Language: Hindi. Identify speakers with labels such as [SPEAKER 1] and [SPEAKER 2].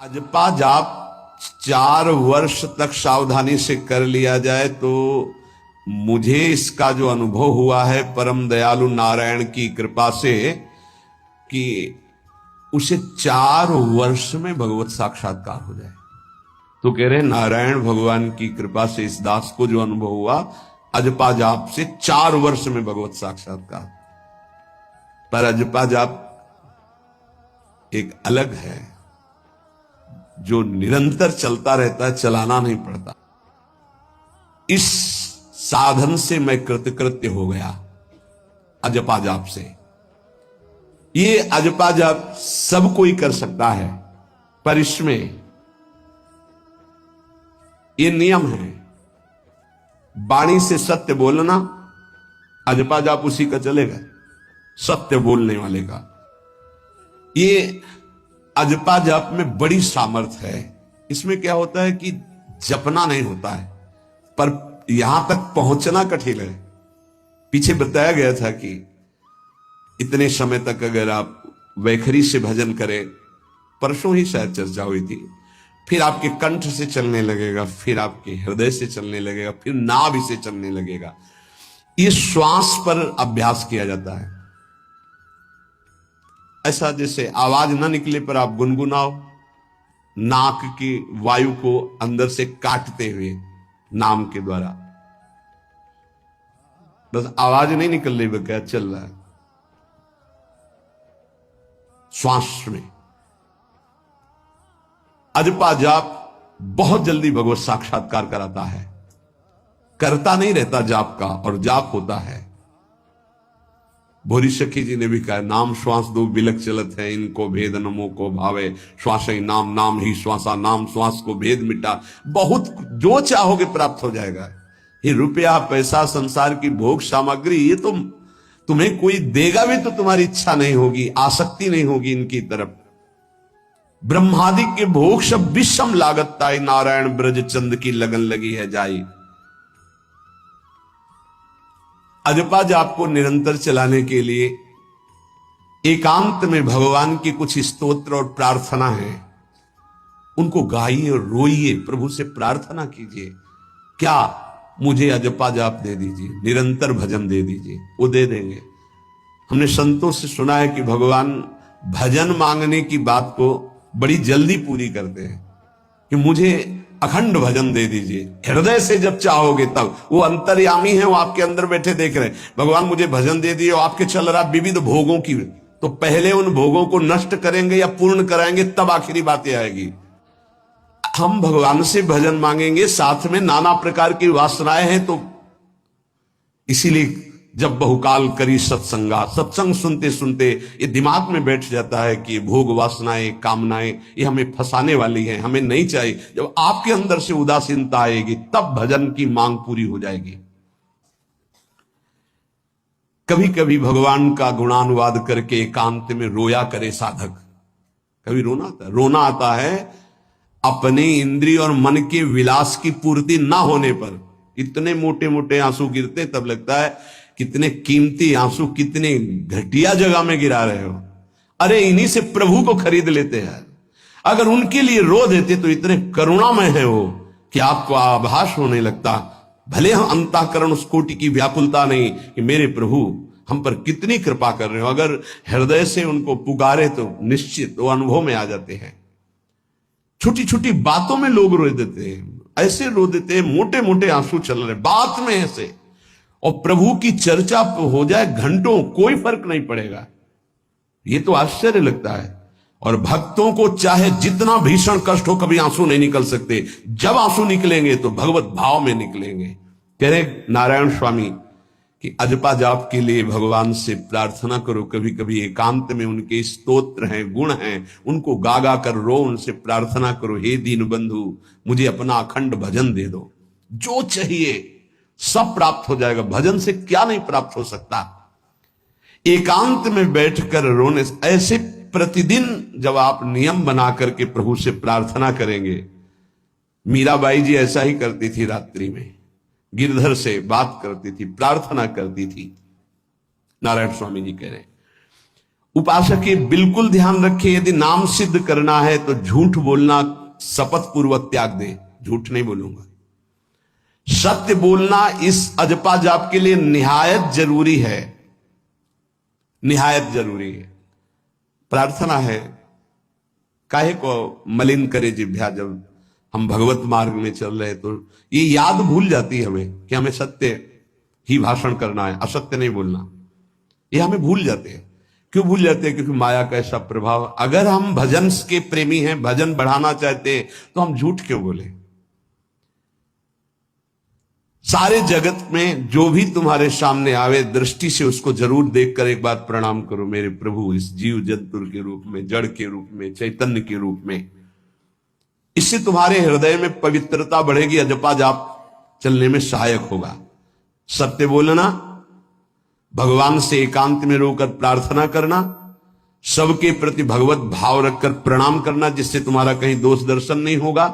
[SPEAKER 1] अजपा जाप 4 वर्ष तक सावधानी से कर लिया जाए तो मुझे इसका जो अनुभव हुआ है परम दयालु नारायण की कृपा से कि उसे 4 वर्ष में भगवत साक्षात्कार हो जाए। तो कह रहे नारायण भगवान की कृपा से इस दास को जो अनुभव हुआ अजपा जाप से 4 वर्ष में भगवत साक्षात्कार। पर अजपा जाप एक अलग है जो निरंतर चलता रहता है, चलाना नहीं पड़ता। इस साधन से मैं कृतकृत्य हो गया अजपा जाप से। ये अजपा जाप सब कोई कर सकता है, पर इसमें ये नियम है, वाणी से सत्य बोलना। अजपा जाप उसी का चलेगा, सत्य बोलने वाले का। ये अजपा जाप में बड़ी सामर्थ्य है। इसमें क्या होता है कि जपना नहीं होता है, पर यहां तक पहुंचना कठिन है। पीछे बताया गया था कि इतने समय तक अगर आप वैखरी से भजन करें, परसों ही शायद चर्चा हुई थी, फिर आपके कंठ से चलने लगेगा, फिर आपके हृदय से चलने लगेगा, फिर नाभि से चलने लगेगा। ये श्वास पर अभ्यास किया जाता है। ऐसा जैसे आवाज ना निकले पर आप गुनगुनाओ, नाक की वायु को अंदर से काटते हुए नाम के द्वारा, बस आवाज नहीं निकल रही, क्या चल रहा है श्वास में। अजपा जाप बहुत जल्दी भगवत साक्षात्कार कराता है। करता नहीं रहता जाप का, और जाप होता है। भोरी सखी जी ने भी कहा, नाम श्वास दो बिलक चलत है, इनको भेद नमो को भावे, श्वास ही नाम नाम ही श्वासा, नाम श्वास को भेद मिटा। बहुत जो चाहोगे प्राप्त हो जाएगा। ये रुपया पैसा संसार की भोग सामग्री, ये तुम्हें कोई देगा भी तो तुम्हारी इच्छा नहीं होगी, आसक्ति नहीं होगी इनकी तरफ। ब्रह्मादि के भोग सब विषम लागत ताई, नारायण ब्रज चंद की लगन लगी है जाई। अजपा जाप को निरंतर चलाने के लिए एकांत में भगवान की कुछ स्तोत्र और प्रार्थना है, उनको गाइए और रोइए, प्रभु से प्रार्थना कीजिए। क्या मुझे अजपा जाप दे दीजिए, निरंतर भजन दे दीजिए, वो दे देंगे। हमने संतों से सुना है कि भगवान भजन मांगने की बात को बड़ी जल्दी पूरी करते हैं, कि मुझे अखंड भजन दे दीजिए। हृदय से जब चाहोगे तब, वो अंतर्यामी है, वो आपके अंदर बैठे देख रहे हैं। भगवान मुझे भजन दे दिए, और आपके चल रहा विविध भोगों की, तो पहले उन भोगों को नष्ट करेंगे या पूर्ण कराएंगे, तब आखिरी बातें आएगी। हम भगवान से भजन मांगेंगे, साथ में नाना प्रकार की वासनाएं हैं, तो इसीलिए जब बहुकाल करी सत्संगा, सत्संग सुनते सुनते ये दिमाग में बैठ जाता है कि भोग वासनाएं कामनाएं ये हमें फंसाने वाली हैं, हमें नहीं चाहिए। जब आपके अंदर से उदासीनता आएगी, तब भजन की मांग पूरी हो जाएगी। कभी कभी भगवान का गुणानुवाद करके एकांत में रोया करे साधक। कभी रोना आता है अपने इंद्रिय और मन के विलास की पूर्ति ना होने पर। इतने मोटे मोटे आंसू गिरते, तब लगता है कितने कीमती आंसू कितने घटिया जगह में गिरा रहे हो। अरे इन्हीं से प्रभु को खरीद लेते हैं। अगर उनके लिए रो देते तो इतने करुणामय है वो कि आपको आभास होने लगता, भले हम अंतःकरण उस कोटि की व्याकुलता नहीं कि मेरे प्रभु हम पर कितनी कृपा कर रहे हो। अगर हृदय से उनको पुकारे तो निश्चित वो अनुभव में आ जाते हैं। छोटी छोटी बातों में लोग रो देते हैं, ऐसे रो देते हैं, मोटे मोटे आंसू चल रहे बात में ऐसे, और प्रभु की चर्चा हो जाए घंटों, कोई फर्क नहीं पड़ेगा। ये तो आश्चर्य लगता है। और भक्तों को चाहे जितना भीषण कष्ट हो, कभी आंसू नहीं निकल सकते। जब आंसू निकलेंगे तो भगवत भाव में निकलेंगे। कह रहे नारायण स्वामी कि अजपा जाप के लिए भगवान से प्रार्थना करो। कभी कभी एकांत में उनके स्तोत्र हैं, गुण हैं, उनको गा गा कर रो, उनसे प्रार्थना करो, हे दीन बंधु मुझे अपना अखंड भजन दे दो। जो चाहिए सब प्राप्त हो जाएगा। भजन से क्या नहीं प्राप्त हो सकता। एकांत में बैठकर रोने, ऐसे प्रतिदिन जब आप नियम बना करके प्रभु से प्रार्थना करेंगे। मीराबाई जी ऐसा ही करती थी, रात्रि में गिरधर से बात करती थी, प्रार्थना करती थी। नारायण स्वामी जी कह रहे हैं, उपासक ये बिल्कुल ध्यान रखे, यदि नाम सिद्ध करना है तो झूठ बोलना शपथ पूर्वक त्याग दे। झूठ नहीं बोलूंगा। सत्य बोलना इस अजपा जाप के लिए निहायत जरूरी है, निहायत जरूरी है। प्रार्थना है, काहे को मलिन करे जिह्वा, जब हम भगवत मार्ग में चल रहे तो ये याद भूल जाती है हमें कि हमें सत्य ही भाषण करना है, असत्य नहीं बोलना। ये हमें भूल जाते हैं। क्यों भूल जाते हैं? क्योंकि माया का ऐसा प्रभाव। अगर हम भजन के प्रेमी हैं, भजन बढ़ाना चाहते हैं, तो हम झूठ क्यों बोले? सारे जगत में जो भी तुम्हारे सामने आवे, दृष्टि से उसको जरूर देखकर एक बार प्रणाम करो, मेरे प्रभु इस जीव जंतु के रूप में, जड़ के रूप में, चैतन्य के रूप में। इससे तुम्हारे हृदय में पवित्रता बढ़ेगी, अजपा जाप चलने में सहायक होगा। सत्य बोलना, भगवान से एकांत में रोकर प्रार्थना करना, सबके प्रति भगवत भाव रखकर प्रणाम करना, जिससे तुम्हारा कहीं दोष दर्शन नहीं होगा।